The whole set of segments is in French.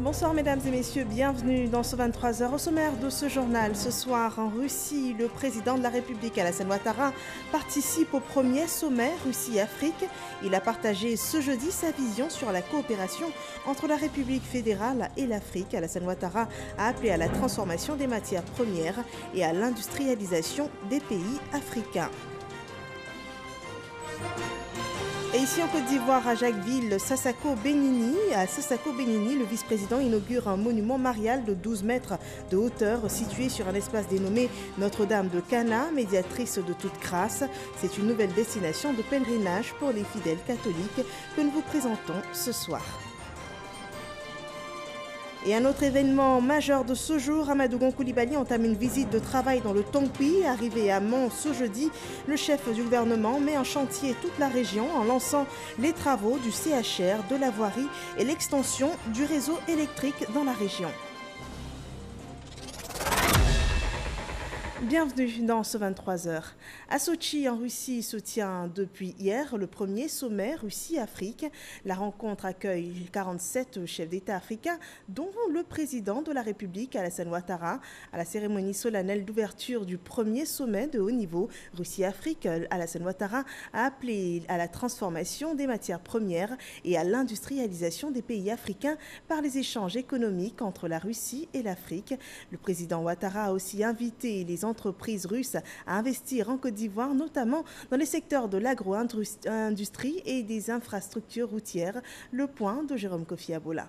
Bonsoir mesdames et messieurs, bienvenue dans ce 23h. Au sommaire de ce journal, ce soir en Russie, le président de la République Alassane Ouattara participe au premier sommet Russie-Afrique. Il a partagé ce jeudi sa vision sur la coopération entre la République fédérale et l'Afrique. Alassane Ouattara a appelé à la transformation des matières premières et à l'industrialisation des pays africains. Et ici en Côte d'Ivoire, à Jacquesville, Sassako Benini, le vice-président inaugure un monument marial de 12 mètres de hauteur situé sur un espace dénommé Notre-Dame de Cana, médiatrice de toute grâce. C'est une nouvelle destination de pèlerinage pour les fidèles catholiques que nous vous présentons ce soir. Et un autre événement majeur de ce jour, Amadou Gon Coulibaly entame une visite de travail dans le Tongui. Arrivé à Mans ce jeudi, le chef du gouvernement met en chantier toute la région en lançant les travaux du CHR, de la voirie et l'extension du réseau électrique dans la région. Bienvenue dans ce 23h. À Sochi, en Russie, se tient depuis hier le premier sommet Russie-Afrique. La rencontre accueille 47 chefs d'État africains, dont le président de la République, Alassane Ouattara. À la cérémonie solennelle d'ouverture du premier sommet de haut niveau Russie-Afrique, Alassane Ouattara a appelé à la transformation des matières premières et à l'industrialisation des pays africains par les échanges économiques entre la Russie et l'Afrique. Le président Ouattara a aussi invité les entreprises russes à investir en Côte d'Ivoire, notamment dans les secteurs de l'agro-industrie et des infrastructures routières. Le point de Jérôme Kofi Abola.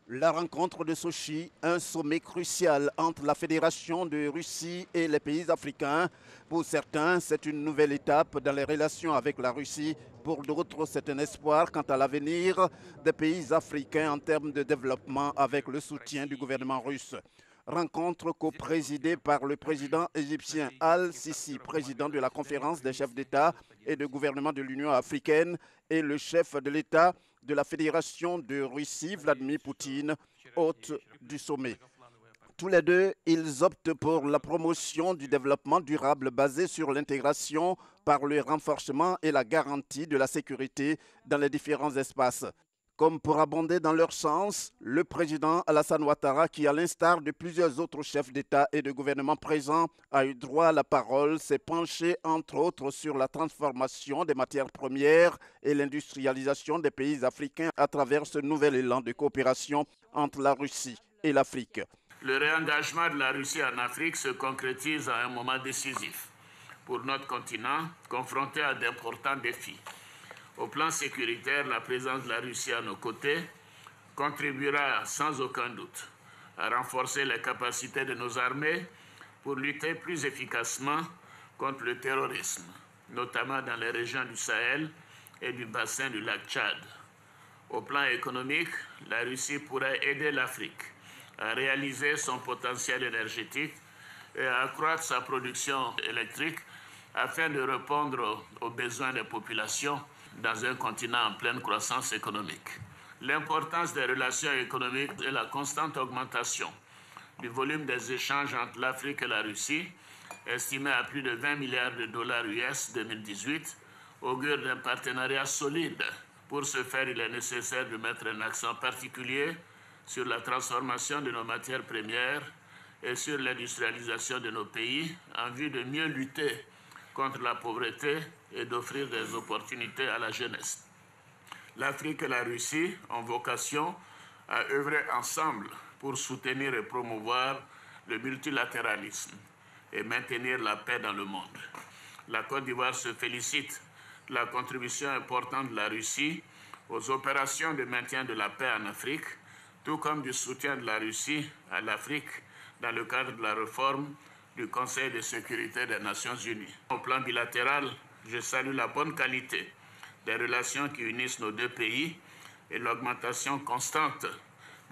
La rencontre de Sochi, un sommet crucial entre la Fédération de Russie et les pays africains. Pour certains, c'est une nouvelle étape dans les relations avec la Russie. Pour d'autres, c'est un espoir quant à l'avenir des pays africains en termes de développement avec le soutien du gouvernement russe. Rencontre co-présidée par le président égyptien Al-Sisi, président de la conférence des chefs d'État et de gouvernement de l'Union africaine, et le chef de l'État de la Fédération de Russie, Vladimir Poutine, hôte du sommet. Tous les deux, ils optent pour la promotion du développement durable basé sur l'intégration par le renforcement et la garantie de la sécurité dans les différents espaces. Comme pour abonder dans leur sens, le président Alassane Ouattara, qui à l'instar de plusieurs autres chefs d'État et de gouvernement présents a eu droit à la parole, s'est penché entre autres sur la transformation des matières premières et l'industrialisation des pays africains à travers ce nouvel élan de coopération entre la Russie et l'Afrique. Le réengagement de la Russie en Afrique se concrétise à un moment décisif pour notre continent, confronté à d'importants défis. Au plan sécuritaire, la présence de la Russie à nos côtés contribuera sans aucun doute à renforcer les capacités de nos armées pour lutter plus efficacement contre le terrorisme, notamment dans les régions du Sahel et du bassin du lac Tchad. Au plan économique, la Russie pourrait aider l'Afrique à réaliser son potentiel énergétique et à accroître sa production électrique afin de répondre aux besoins des populations dans un continent en pleine croissance économique. L'importance des relations économiques et la constante augmentation du volume des échanges entre l'Afrique et la Russie, estimé à plus de 20 milliards de dollars US 2018, augure d'un partenariat solide. Pour ce faire, il est nécessaire de mettre un accent particulier sur la transformation de nos matières premières et sur l'industrialisation de nos pays en vue de mieux lutter contre la pauvreté et d'offrir des opportunités à la jeunesse. L'Afrique et la Russie ont vocation à œuvrer ensemble pour soutenir et promouvoir le multilatéralisme et maintenir la paix dans le monde. La Côte d'Ivoire se félicite de la contribution importante de la Russie aux opérations de maintien de la paix en Afrique, tout comme du soutien de la Russie à l'Afrique dans le cadre de la réforme du Conseil de sécurité des Nations Unies. Au plan bilatéral, je salue la bonne qualité des relations qui unissent nos deux pays et l'augmentation constante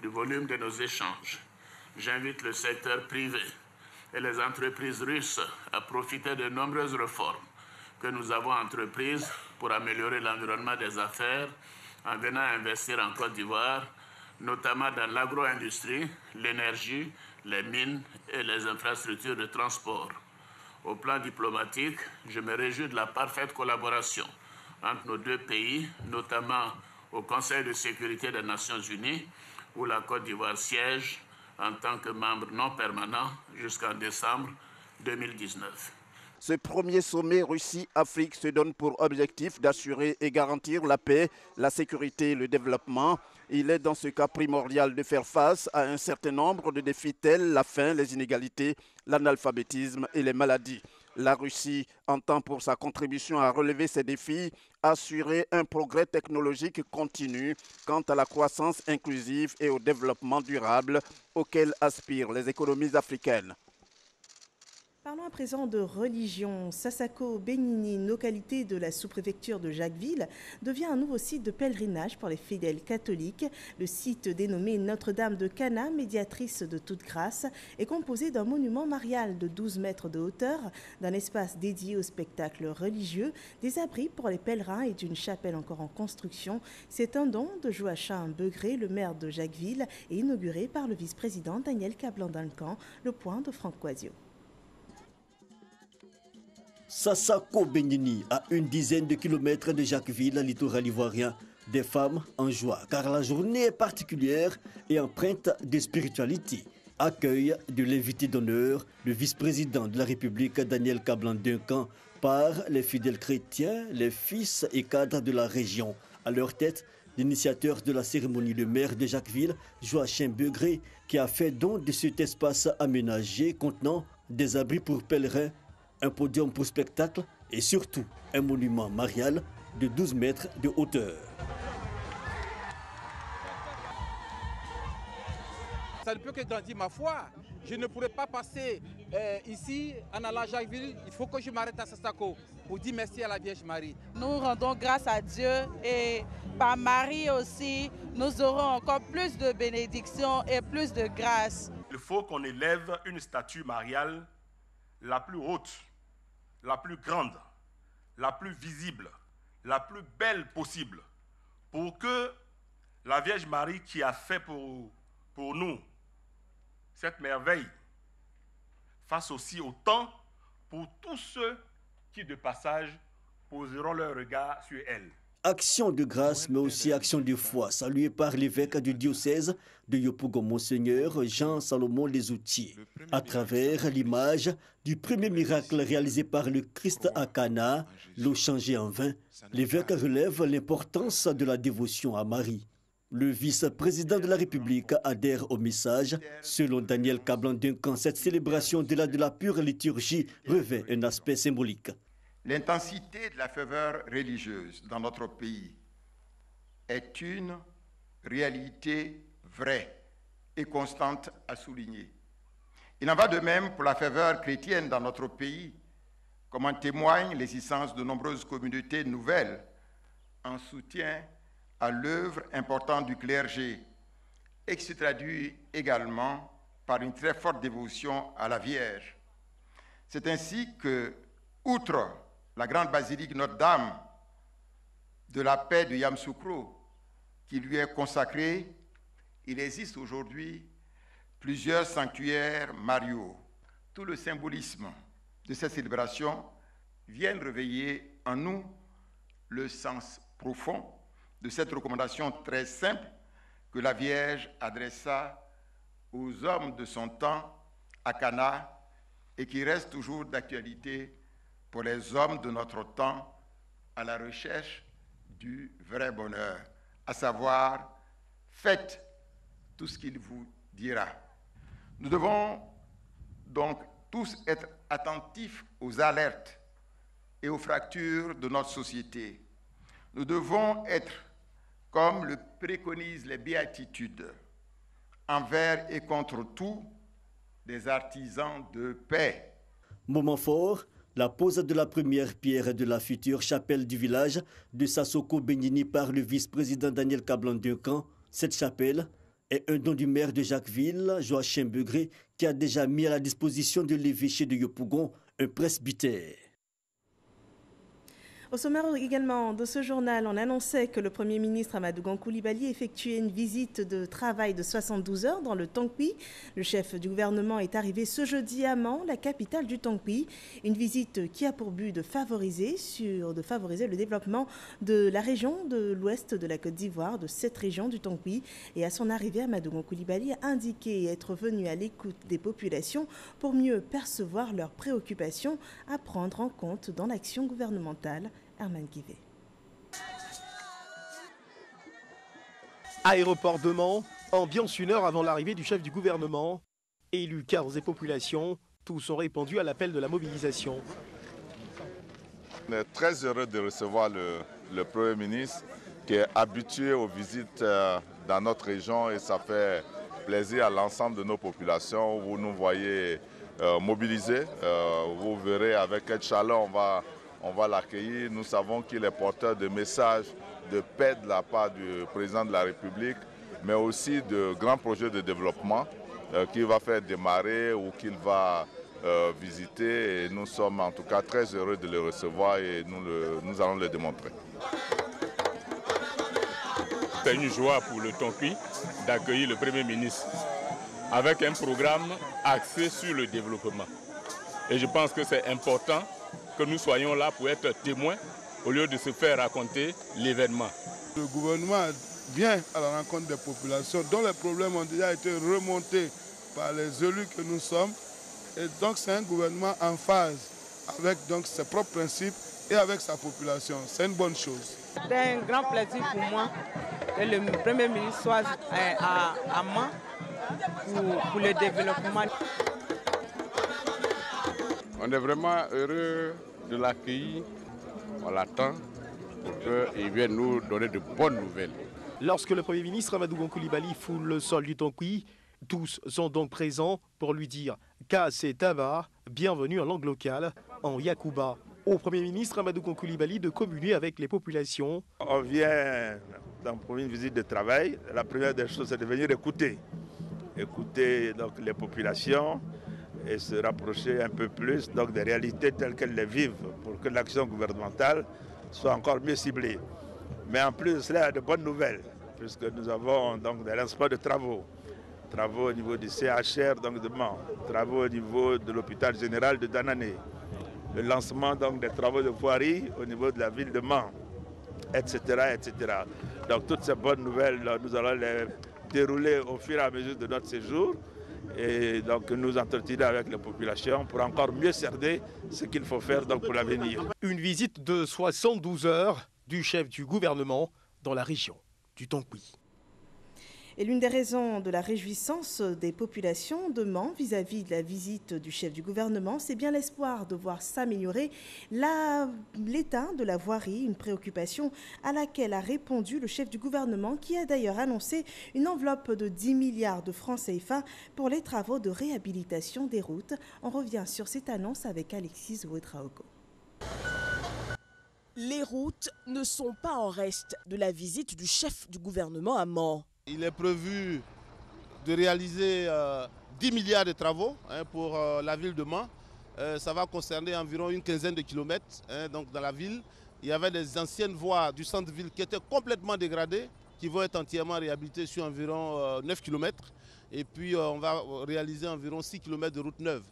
du volume de nos échanges. J'invite le secteur privé et les entreprises russes à profiter de nombreuses réformes que nous avons entreprises pour améliorer l'environnement des affaires en venant investir en Côte d'Ivoire, notamment dans l'agro-industrie, l'énergie, les mines et les infrastructures de transport. Au plan diplomatique, je me réjouis de la parfaite collaboration entre nos deux pays, notamment au Conseil de sécurité des Nations Unies, où la Côte d'Ivoire siège en tant que membre non permanent jusqu'en décembre 2019. Ce premier sommet Russie-Afrique se donne pour objectif d'assurer et garantir la paix, la sécurité et le développement. Il est dans ce cas primordial de faire face à un certain nombre de défis tels la faim, les inégalités, l'analphabétisme et les maladies. La Russie entend pour sa contribution à relever ces défis assurer un progrès technologique continu quant à la croissance inclusive et au développement durable auquel aspirent les économies africaines. Parlons à présent de religion. Sassako Benini, localité de la sous-préfecture de Jacquesville, devient un nouveau site de pèlerinage pour les fidèles catholiques. Le site dénommé Notre-Dame de Cana, médiatrice de toute grâce, est composé d'un monument marial de 12 mètres de hauteur, d'un espace dédié au spectacle religieux, des abris pour les pèlerins et d'une chapelle encore en construction. C'est un don de Joachim Begré, le maire de Jacquesville, et inauguré par le vice-président Daniel Cablan-Duncan. Le point de Franck Coisio. Sassako Benini, à une dizaine de kilomètres de Jacquesville, littoral ivoirien. Des femmes en joie, car la journée est particulière et empreinte de spiritualité. Accueil de l'invité d'honneur, le vice-président de la République, Daniel Cablan-Duncan, par les fidèles chrétiens, les fils et cadres de la région. À leur tête, l'initiateur de la cérémonie, le maire de Jacquesville, Joachim Begré, qui a fait don de cet espace aménagé contenant des abris pour pèlerins, un podium pour spectacle et surtout un monument marial de 12 mètres de hauteur. Ça ne peut que grandir ma foi. Je ne pourrais pas passer ici en allant à Jacquesville. Il faut que je m'arrête à Sassako pour dire merci à la Vierge Marie. Nous rendons grâce à Dieu et par Marie aussi, nous aurons encore plus de bénédictions et plus de grâce. Il faut qu'on élève une statue mariale la plus haute, la plus grande, la plus visible, la plus belle possible, pour que la Vierge Marie qui a fait pour nous cette merveille fasse aussi autant pour tous ceux qui de passage poseront leur regard sur elle. Action de grâce, mais aussi action de foi, saluée par l'évêque du diocèse de Yopougon, Monseigneur Jean-Salomon Lesoutier. À travers l'image du premier miracle réalisé par le Christ à Cana, l'eau changée en vin, l'évêque relève l'importance de la dévotion à Marie. Le vice-président de la République adhère au message. Selon Daniel Cablan-Duncan, cette célébration au-delà de la pure liturgie revêt un aspect symbolique. L'intensité de la ferveur religieuse dans notre pays est une réalité vraie et constante à souligner. Il en va de même pour la ferveur chrétienne dans notre pays, comme en témoigne l'existence de nombreuses communautés nouvelles en soutien à l'œuvre importante du clergé et qui se traduit également par une très forte dévotion à la Vierge. C'est ainsi que, outre la grande basilique Notre-Dame de la paix de Yamoussoukro, qui lui est consacrée, il existe aujourd'hui plusieurs sanctuaires mariaux. Tout le symbolisme de cette célébration vient réveiller en nous le sens profond de cette recommandation très simple que la Vierge adressa aux hommes de son temps à Cana et qui reste toujours d'actualité pour les hommes de notre temps à la recherche du vrai bonheur, à savoir, faites tout ce qu'il vous dira. Nous devons donc tous être attentifs aux alertes et aux fractures de notre société. Nous devons être, comme le préconisent les béatitudes, envers et contre tout, des artisans de paix. Moment fort, la pose de la première pierre de la future chapelle du village de Sassako Benini par le vice-président Daniel Cablan-Duncan. Cette chapelle est un don du maire de Jacquesville, Joachim Begré, qui a déjà mis à la disposition de l'évêché de Yopougon un presbytère. Au sommaire également de ce journal, on annonçait que le Premier ministre Amadou Gon Coulibaly effectuait une visite de travail de 72 heures dans le Tongpi. Le chef du gouvernement est arrivé ce jeudi à Mans, la capitale du Tongpi. Une visite qui a pour but de favoriser le développement de la région de l'ouest de la Côte d'Ivoire, de cette région du Tongpi. Et à son arrivée, Amadou Gon Coulibaly a indiqué être venu à l'écoute des populations pour mieux percevoir leurs préoccupations à prendre en compte dans l'action gouvernementale. Herman Guivet. Aéroport de Mans, ambiance une heure avant l'arrivée du chef du gouvernement. Élus, cadres et populations, tous ont répondu à l'appel de la mobilisation. On est très heureux de recevoir le Premier ministre qui est habitué aux visites dans notre région et ça fait plaisir à l'ensemble de nos populations. Vous nous voyez mobilisés, vous verrez avec quel chaleur on va l'accueillir. Nous savons qu'il est porteur de messages de paix de la part du président de la République, mais aussi de grands projets de développement qu'il va faire démarrer ou qu'il va visiter. Et nous sommes en tout cas très heureux de le recevoir et nous allons le démontrer. C'est une joie pour le Tongpi d'accueillir le Premier ministre avec un programme axé sur le développement. Et je pense que c'est important que nous soyons là pour être témoins au lieu de se faire raconter l'événement. Le gouvernement vient à la rencontre des populations dont les problèmes ont déjà été remontés par les élus que nous sommes. Et donc c'est un gouvernement en phase avec donc, ses propres principes et avec sa population. C'est une bonne chose. C'est un grand plaisir pour moi que le Premier ministre soit à Mans pour le développement. On est vraiment heureux de l'accueillir. On l'attend pour qu'il vienne nous donner de bonnes nouvelles. Lorsque le Premier ministre Amadou Gon Coulibaly foule le sol du Tongpi, tous sont donc présents pour lui dire Kassé Taba, bienvenue en langue locale, en Yakuba. Au Premier ministre Amadou Gon Coulibaly de communier avec les populations. On vient pour une visite de travail. La première des choses, c'est de venir écouter donc, les populations et se rapprocher un peu plus donc, des réalités telles qu'elles les vivent pour que l'action gouvernementale soit encore mieux ciblée. Mais en plus de cela, il y a de bonnes nouvelles, puisque nous avons donc des lancements de travaux au niveau du CHR donc, de Mans, travaux au niveau de l'hôpital général de Danané, le lancement donc, des travaux de voirie au niveau de la ville de Mans, etc., etc. Donc toutes ces bonnes nouvelles, nous allons les dérouler au fur et à mesure de notre séjour et donc nous entretenir avec les populations pour encore mieux cerner ce qu'il faut faire donc, pour l'avenir. Une visite de 72 heures du chef du gouvernement dans la région du Tongpi. Et l'une des raisons de la réjouissance des populations de Mans vis-à-vis de la visite du chef du gouvernement, c'est bien l'espoir de voir s'améliorer l'état de la voirie, une préoccupation à laquelle a répondu le chef du gouvernement qui a d'ailleurs annoncé une enveloppe de 10 milliards de francs CFA pour les travaux de réhabilitation des routes. On revient sur cette annonce avec Alexis Ouedraogo. Les routes ne sont pas en reste de la visite du chef du gouvernement à Mans. Il est prévu de réaliser 10 milliards de travaux pour la ville de Mans. Ça va concerner environ une quinzaine de kilomètres donc dans la ville. Il y avait des anciennes voies du centre-ville qui étaient complètement dégradées, qui vont être entièrement réhabilitées sur environ 9 kilomètres. Et puis on va réaliser environ 6 kilomètres de route neuve.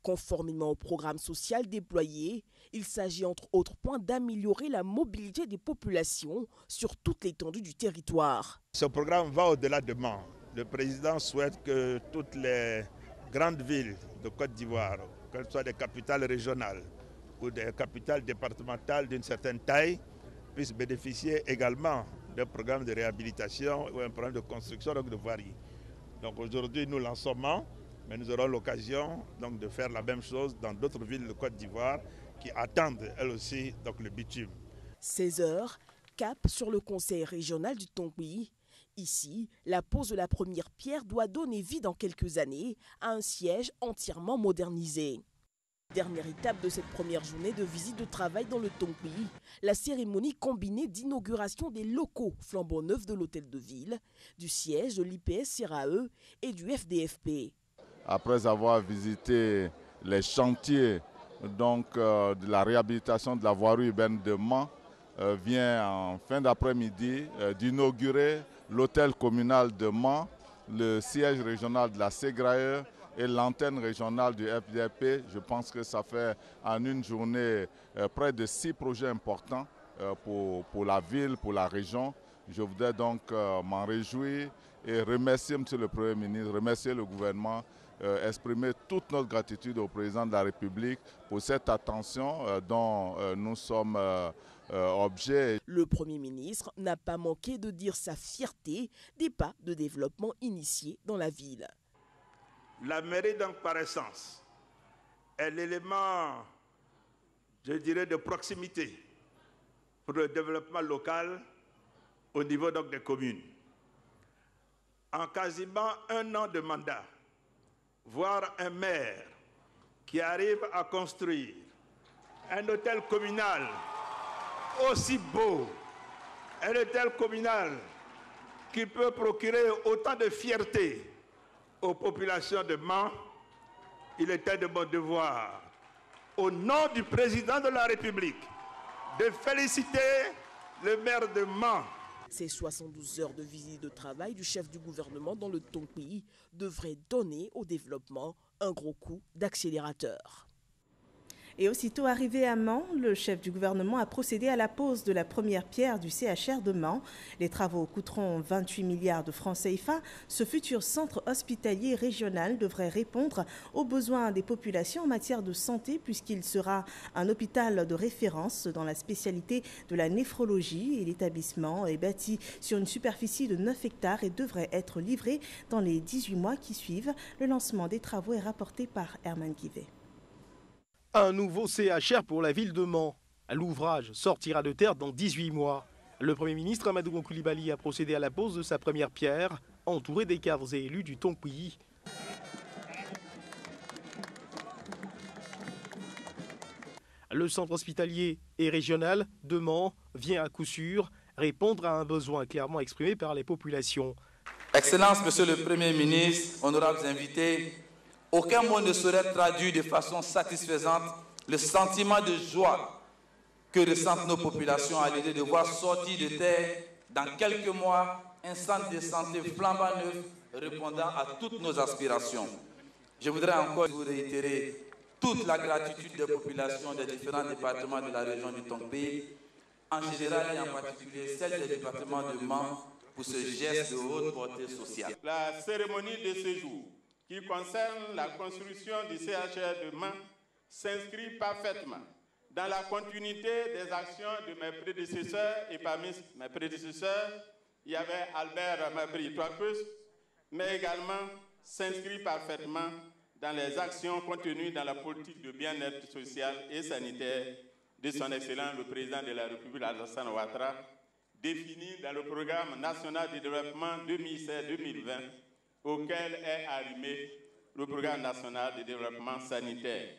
Conformément au programme social déployé, il s'agit entre autres points d'améliorer la mobilité des populations sur toute l'étendue du territoire. Ce programme va au-delà de Mans. Le président souhaite que toutes les grandes villes de Côte d'Ivoire, qu'elles soient des capitales régionales ou des capitales départementales d'une certaine taille, puissent bénéficier également d'un programme de réhabilitation ou un programme de construction donc de voirie. Donc aujourd'hui, nous lançons Mans, mais nous aurons l'occasion donc de faire la même chose dans d'autres villes de Côte d'Ivoire qui attendent elles aussi donc le bitume. 16 heures, cap sur le conseil régional du Tongpi. Ici, la pose de la première pierre doit donner vie dans quelques années à un siège entièrement modernisé. Dernière étape de cette première journée de visite de travail dans le Tongpi, la cérémonie combinée d'inauguration des locaux flambant neufs de l'hôtel de ville, du siège de l'IPS-CRAE et du FDFP. Après avoir visité les chantiers donc, de la réhabilitation de la voirie urbaine de Mans vient en fin d'après-midi d'inaugurer l'hôtel communal de Mans, le siège régional de la SEGRAE et l'antenne régionale du FDP. Je pense que ça fait en une journée près de 6 projets importants pour la ville, pour la région. Je voudrais donc m'en réjouir et remercier Monsieur le Premier ministre, remercier le gouvernement, exprimer toute notre gratitude au président de la République pour cette attention dont nous sommes objet. Le Premier ministre n'a pas manqué de dire sa fierté des pas de développement initiés dans la ville. La mairie, donc, par essence, est l'élément, je dirais, de proximité pour le développement local au niveau donc des communes. En quasiment 1 an de mandat, voir un maire qui arrive à construire un hôtel communal aussi beau, un hôtel communal qui peut procurer autant de fierté aux populations de Mans, il était de mon devoir, au nom du président de la République, de féliciter le maire de Mans. Ces 72 heures de visite de travail du chef du gouvernement dans le Tongpi devraient donner au développement un gros coup d'accélérateur. Et aussitôt arrivé à Mans, le chef du gouvernement a procédé à la pose de la première pierre du CHR de Mans. Les travaux coûteront 28 milliards de francs CFA. Ce futur centre hospitalier régional devrait répondre aux besoins des populations en matière de santé puisqu'il sera un hôpital de référence dans la spécialité de la néphrologie. Et l'établissement est bâti sur une superficie de 9 hectares et devrait être livré dans les 18 mois qui suivent. Le lancement des travaux est rapporté par Herman Guivet. Un nouveau CHR pour la ville de Mans. L'ouvrage sortira de terre dans 18 mois. Le Premier ministre Amadou Gon Coulibaly a procédé à la pose de sa première pierre, entouré des cadres et élus du Tongpi. Le centre hospitalier et régional de Mans vient à coup sûr répondre à un besoin clairement exprimé par les populations. Excellence, Monsieur le Premier ministre, honorables invités, aucun mot ne saurait traduire de façon satisfaisante le sentiment de joie que ressentent nos populations à l'idée de voir sortir de terre dans quelques mois un centre de santé flambant neuf répondant à toutes nos aspirations. Je voudrais encore vous réitérer toute la gratitude des populations des différents départements de la région du Tongpi, en général et en particulier celle des départements de Mans, pour ce geste de haute portée sociale. La cérémonie de ce jour, qui concerne la construction du CHR de Mans, s'inscrit parfaitement dans la continuité des actions de mes prédécesseurs. Et parmi mes prédécesseurs, il y avait Albert Mabry-Toipus, mais également s'inscrit parfaitement dans les actions contenues dans la politique de bien-être social et sanitaire de son Excellence le Président de la République, Alassane Ouattara, définie dans le programme national de développement 2016-2020, auquel est arrimé le programme national de développement sanitaire.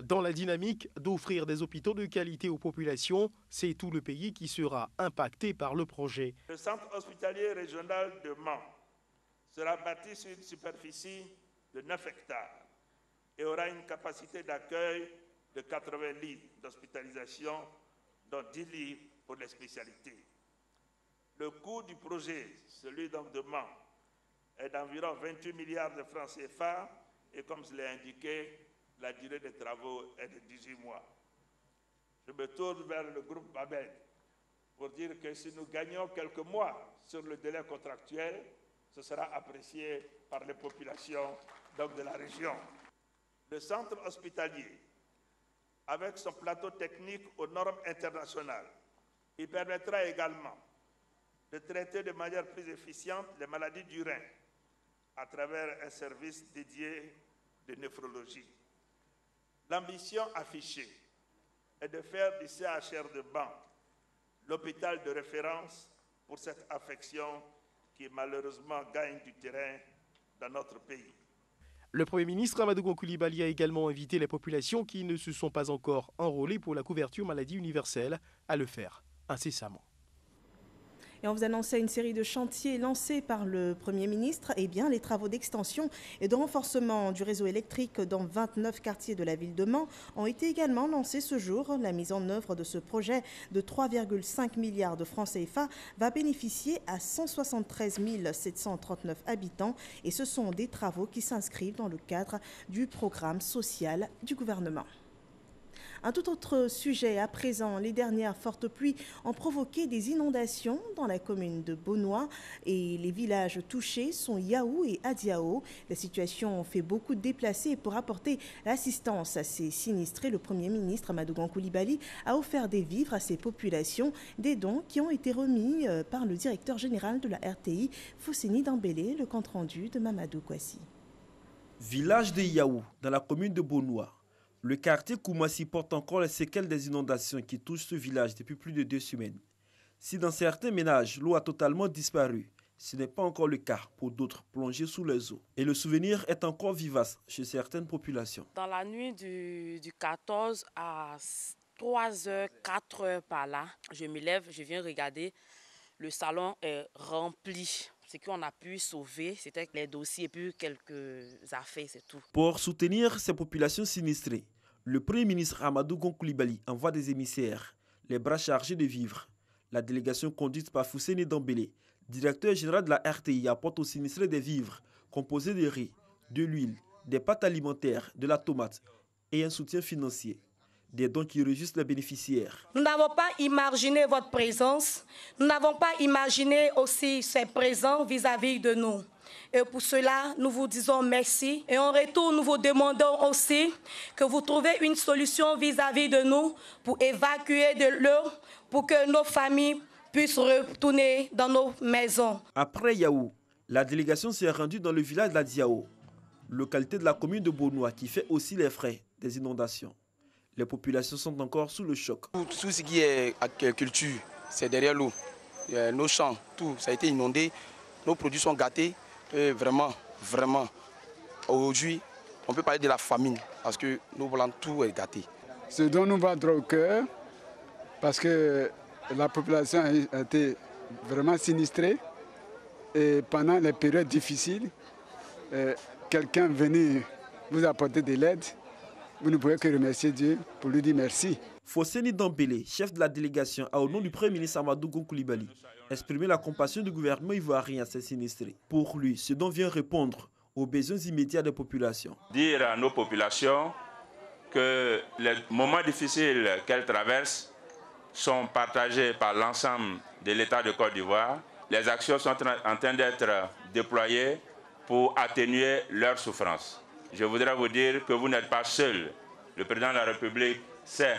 Dans la dynamique d'offrir des hôpitaux de qualité aux populations, c'est tout le pays qui sera impacté par le projet. Le centre hospitalier régional de Mans sera bâti sur une superficie de 9 hectares et aura une capacité d'accueil de 80 lits d'hospitalisation, dont 10 lits pour les spécialités. Le coût du projet, celui donc de Mans, est d'environ 28 milliards de francs CFA et comme je l'ai indiqué, la durée des travaux est de 18 mois. Je me tourne vers le groupe Babel pour dire que si nous gagnons quelques mois sur le délai contractuel, ce sera apprécié par les populations donc de la région. Le centre hospitalier, avec son plateau technique aux normes internationales, il permettra également de traiter de manière plus efficiente les maladies du rein à travers un service dédié de néphrologie. L'ambition affichée est de faire du CHR de Mans l'hôpital de référence pour cette affection qui malheureusement gagne du terrain dans notre pays. Le Premier ministre Amadou Gon Coulibaly a également invité les populations qui ne se sont pas encore enrôlées pour la couverture maladie universelle à le faire incessamment. Et on vous annonçait une série de chantiers lancés par le Premier ministre. Eh bien, les travaux d'extension et de renforcement du réseau électrique dans 29 quartiers de la ville de Mans ont été également lancés ce jour. La mise en œuvre de ce projet de 3,5 milliards de francs CFA va bénéficier à 173 739 habitants et ce sont des travaux qui s'inscrivent dans le cadre du programme social du gouvernement. Un tout autre sujet à présent, les dernières fortes pluies ont provoqué des inondations dans la commune de Beaunois et les villages touchés sont Yaou et Adiao. La situation fait beaucoup de déplacés et pour apporter l'assistance à ces sinistrés, le Premier ministre Amadou Koulibaly a offert des vivres à ces populations, des dons qui ont été remis par le directeur général de la RTI, Fousseni Dambélé, le compte-rendu de Mamadou Kouassi. Village de Yaou, dans la commune de Beaunois. Le quartier Koumassi porte encore les séquelles des inondations qui touchent ce village depuis plus de 2 semaines. Si dans certains ménages, l'eau a totalement disparu, ce n'est pas encore le cas pour d'autres plongés sous les eaux. Et le souvenir est encore vivace chez certaines populations. Dans la nuit du 14 à 3h, 4h par là, je me lève, je viens regarder, le salon est rempli. Ce qu'on a pu sauver, c'était les dossiers et puis quelques affaires, c'est tout. Pour soutenir ces populations sinistrées, le Premier ministre Amadou Koulibaly envoie des émissaires, les bras chargés de vivres. La délégation conduite par Fousseni Dambélé, directeur général de la RTI, apporte aux sinistrés des vivres composés de riz, de l'huile, des pâtes alimentaires, de la tomate et un soutien financier. Des dons qui réjouissent les bénéficiaires. Nous n'avons pas imaginé votre présence. Nous n'avons pas imaginé aussi ces présents vis-à-vis de nous. Et pour cela, nous vous disons merci. Et en retour, nous vous demandons aussi que vous trouviez une solution vis-à-vis de nous pour évacuer de l'eau, pour que nos familles puissent retourner dans nos maisons. Après Yaou, la délégation s'est rendue dans le village d'Adiao, localité de la commune de Beaunois qui fait aussi les frais des inondations. Les populations sont encore sous le choc. Tout ce qui est culture, c'est derrière l'eau. Nos champs, tout, ça a été inondé. Nos produits sont gâtés. Et vraiment, aujourd'hui, on peut parler de la famine parce que nous voulons tout est gâté. Ce dont nous va droit au cœur, parce que la population a été vraiment sinistrée. Et pendant les périodes difficiles, quelqu'un venait vous apporter de l'aide. Vous ne pouvez que remercier Dieu pour lui dire merci. Fousseni Dambélé, chef de la délégation, a au nom du Premier ministre Amadou Koulibaly exprimé la compassion du gouvernement ivoirien à ces sinistrés. Pour lui, ce dont vient répondre aux besoins immédiats des populations. Dire à nos populations que les moments difficiles qu'elles traversent sont partagés par l'ensemble de l'État de Côte d'Ivoire. Les actions sont en train d'être déployées pour atténuer leurs souffrances. Je voudrais vous dire que vous n'êtes pas seul. Le président de la République sait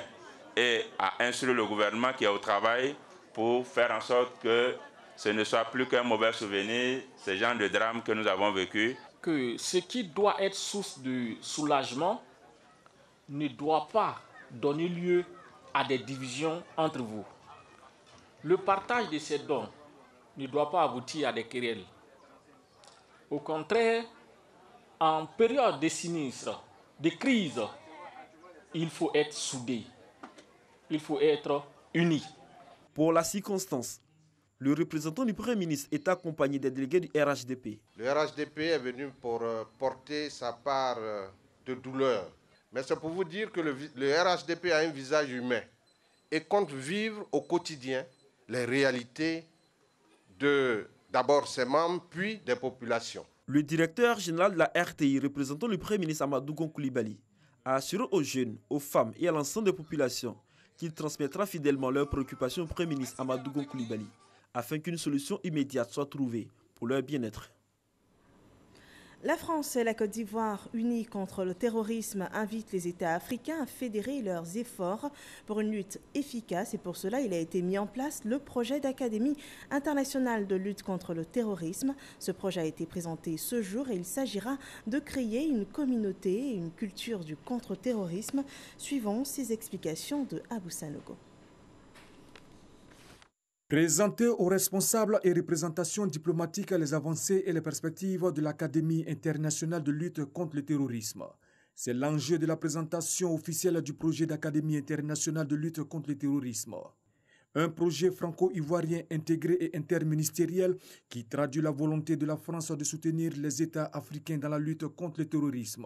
et a instruit le gouvernement qui est au travail pour faire en sorte que ce ne soit plus qu'un mauvais souvenir, ce genre de drame que nous avons vécu. Que ce qui doit être source de soulagement ne doit pas donner lieu à des divisions entre vous. Le partage de ces dons ne doit pas aboutir à des querelles. Au contraire, en période de sinistre, de crise, il faut être soudé, il faut être uni. Pour la circonstance, le représentant du Premier ministre est accompagné des délégués du RHDP. Le RHDP est venu pour porter sa part de douleur. Mais c'est pour vous dire que le RHDP a un visage humain et compte vivre au quotidien les réalités d'abord ses membres, puis des populations. Le directeur général de la RTI, représentant le Premier ministre Amadou Koulibaly, a assuré aux jeunes, aux femmes et à l'ensemble des populations qu'il transmettra fidèlement leurs préoccupations au Premier ministre Amadou Koulibaly afin qu'une solution immédiate soit trouvée pour leur bien-être. La France et la Côte d'Ivoire, unies contre le terrorisme, invitent les États africains à fédérer leurs efforts pour une lutte efficace. Et pour cela, il a été mis en place le projet d'Académie internationale de lutte contre le terrorisme. Ce projet a été présenté ce jour et il s'agira de créer une communauté et une culture du contre-terrorisme. Suivons ces explications de Abou Sanogo. Présenter aux responsables et représentations diplomatiques les avancées et les perspectives de l'Académie internationale de lutte contre le terrorisme. C'est l'enjeu de la présentation officielle du projet d'Académie internationale de lutte contre le terrorisme. Un projet franco-ivoirien intégré et interministériel qui traduit la volonté de la France de soutenir les États africains dans la lutte contre le terrorisme.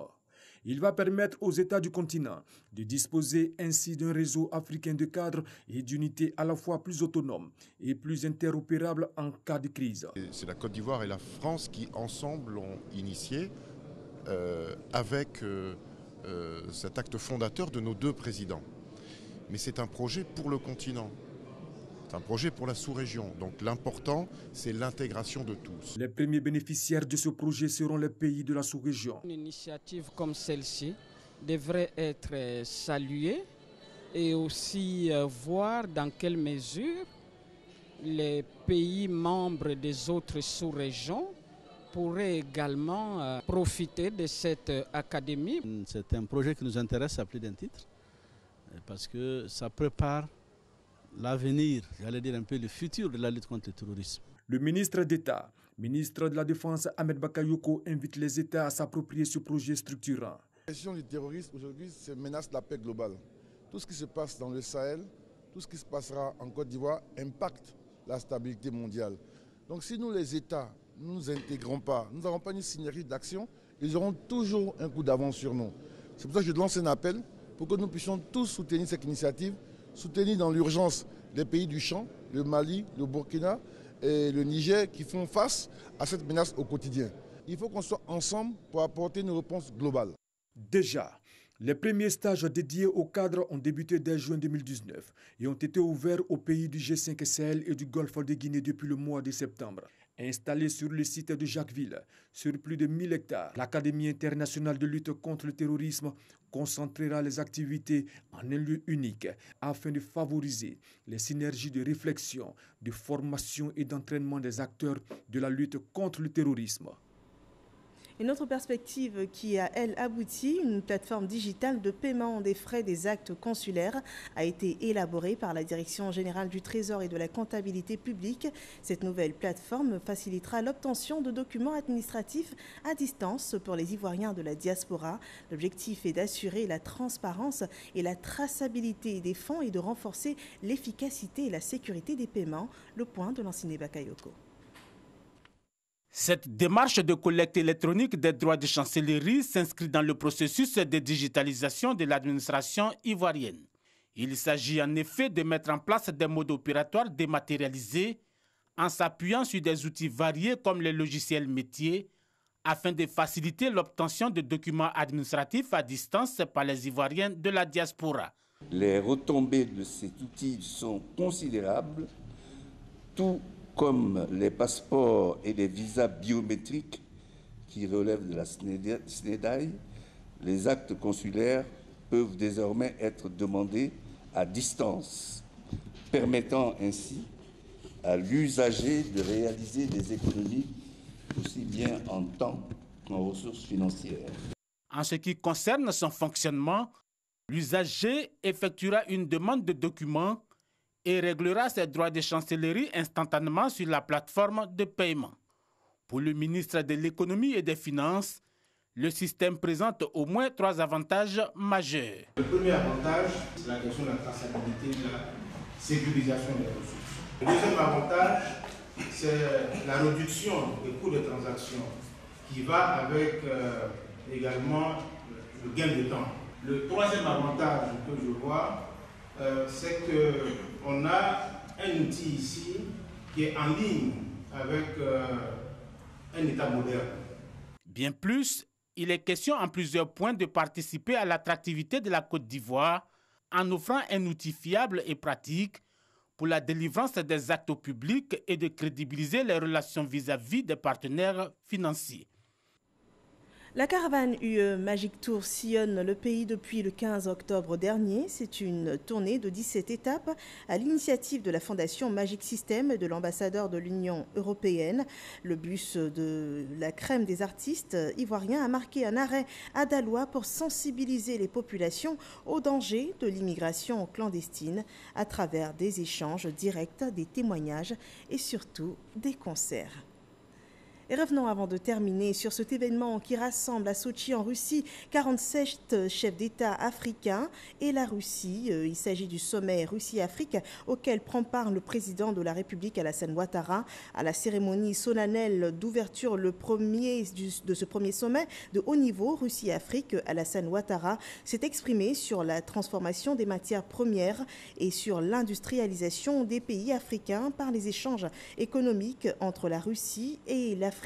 Il va permettre aux États du continent de disposer ainsi d'un réseau africain de cadres et d'unités à la fois plus autonomes et plus interopérables en cas de crise. C'est la Côte d'Ivoire et la France qui ensemble ont initié avec cet acte fondateur de nos deux présidents. Mais c'est un projet pour le continent. C'est un projet pour la sous-région. Donc l'important, c'est l'intégration de tous. Les premiers bénéficiaires de ce projet seront les pays de la sous-région. Une initiative comme celle-ci devrait être saluée et aussi voir dans quelle mesure les pays membres des autres sous-régions pourraient également profiter de cette académie. C'est un projet qui nous intéresse à plus d'un titre parce que ça prépare l'avenir, j'allais dire un peu le futur de la lutte contre le terrorisme. Le ministre d'État, ministre de la Défense Ahmed Bakayoko invite les États à s'approprier ce projet structurant. La question du terrorisme aujourd'hui, c'est menace la paix globale. Tout ce qui se passe dans le Sahel, tout ce qui se passera en Côte d'Ivoire impacte la stabilité mondiale. Donc si nous les États, nous ne nous intégrons pas, nous n'avons pas une synergie d'action, ils auront toujours un coup d'avance sur nous. C'est pour ça que je lance un appel pour que nous puissions tous soutenir cette initiative, soutenir dans l'urgence les pays du champ, le Mali, le Burkina et le Niger qui font face à cette menace au quotidien. Il faut qu'on soit ensemble pour apporter une réponse globale. Déjà, les premiers stages dédiés aux cadres ont débuté dès juin 2019 et ont été ouverts aux pays du G5 Sahel et du Golfe de Guinée depuis le mois de septembre. Installée sur le site de Jacquesville, sur plus de 1000 hectares, l'Académie internationale de lutte contre le terrorisme concentrera les activités en un lieu unique afin de favoriser les synergies de réflexion, de formation et d'entraînement des acteurs de la lutte contre le terrorisme. Une autre perspective qui a, elle, abouti, une plateforme digitale de paiement des frais des actes consulaires a été élaborée par la Direction générale du Trésor et de la comptabilité publique. Cette nouvelle plateforme facilitera l'obtention de documents administratifs à distance pour les Ivoiriens de la diaspora. L'objectif est d'assurer la transparence et la traçabilité des fonds et de renforcer l'efficacité et la sécurité des paiements. Le point de Lansine Bakayoko. Cette démarche de collecte électronique des droits de chancellerie s'inscrit dans le processus de digitalisation de l'administration ivoirienne. Il s'agit en effet de mettre en place des modes opératoires dématérialisés en s'appuyant sur des outils variés comme les logiciels métiers afin de faciliter l'obtention de documents administratifs à distance par les Ivoiriens de la diaspora. Les retombées de cet outil sont considérables, tout comme les passeports et les visas biométriques qui relèvent de la SNEDAI. Les actes consulaires peuvent désormais être demandés à distance, permettant ainsi à l'usager de réaliser des économies aussi bien en temps qu'en ressources financières. En ce qui concerne son fonctionnement, l'usager effectuera une demande de documents et réglera ses droits de chancellerie instantanément sur la plateforme de paiement. Pour le ministre de l'Économie et des Finances, le système présente au moins 3 avantages majeurs. Le premier avantage, c'est la question de la traçabilité et de la sécurisation des ressources. Le deuxième avantage, c'est la réduction des coûts de transaction qui va avec également le gain de temps. Le troisième avantage que je vois, c'est qu'on a un outil ici qui est en ligne avec un État moderne. Bien plus, il est question en plusieurs points de participer à l'attractivité de la Côte d'Ivoire en offrant un outil fiable et pratique pour la délivrance des actes publics et de crédibiliser les relations vis-à-vis des partenaires financiers. La caravane UE Magic Tour sillonne le pays depuis le 15 octobre dernier. C'est une tournée de 17 étapes à l'initiative de la Fondation Magic System et de l'ambassadeur de l'Union européenne. Le bus de la crème des artistes ivoiriens a marqué un arrêt à Daloa pour sensibiliser les populations au danger de l'immigration clandestine à travers des échanges directs, des témoignages et surtout des concerts. Et revenons avant de terminer sur cet événement qui rassemble à Sotchi en Russie 47 chefs d'État africains et la Russie. Il s'agit du sommet Russie-Afrique auquel prend part le président de la République Alassane Ouattara. À la cérémonie solennelle d'ouverture de ce premier sommet de haut niveau Russie-Afrique, Alassane Ouattara s'est exprimé sur la transformation des matières premières et sur l'industrialisation des pays africains par les échanges économiques entre la Russie et l'Afrique.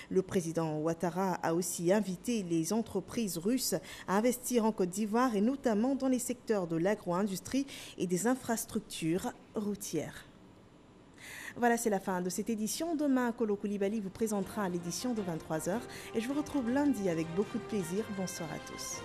Le président Ouattara a aussi invité les entreprises russes à investir en Côte d'Ivoire et notamment dans les secteurs de l'agro-industrie et des infrastructures routières. Voilà, c'est la fin de cette édition. Demain, Kolo Koulibaly vous présentera l'édition de 23h et je vous retrouve lundi avec beaucoup de plaisir. Bonsoir à tous.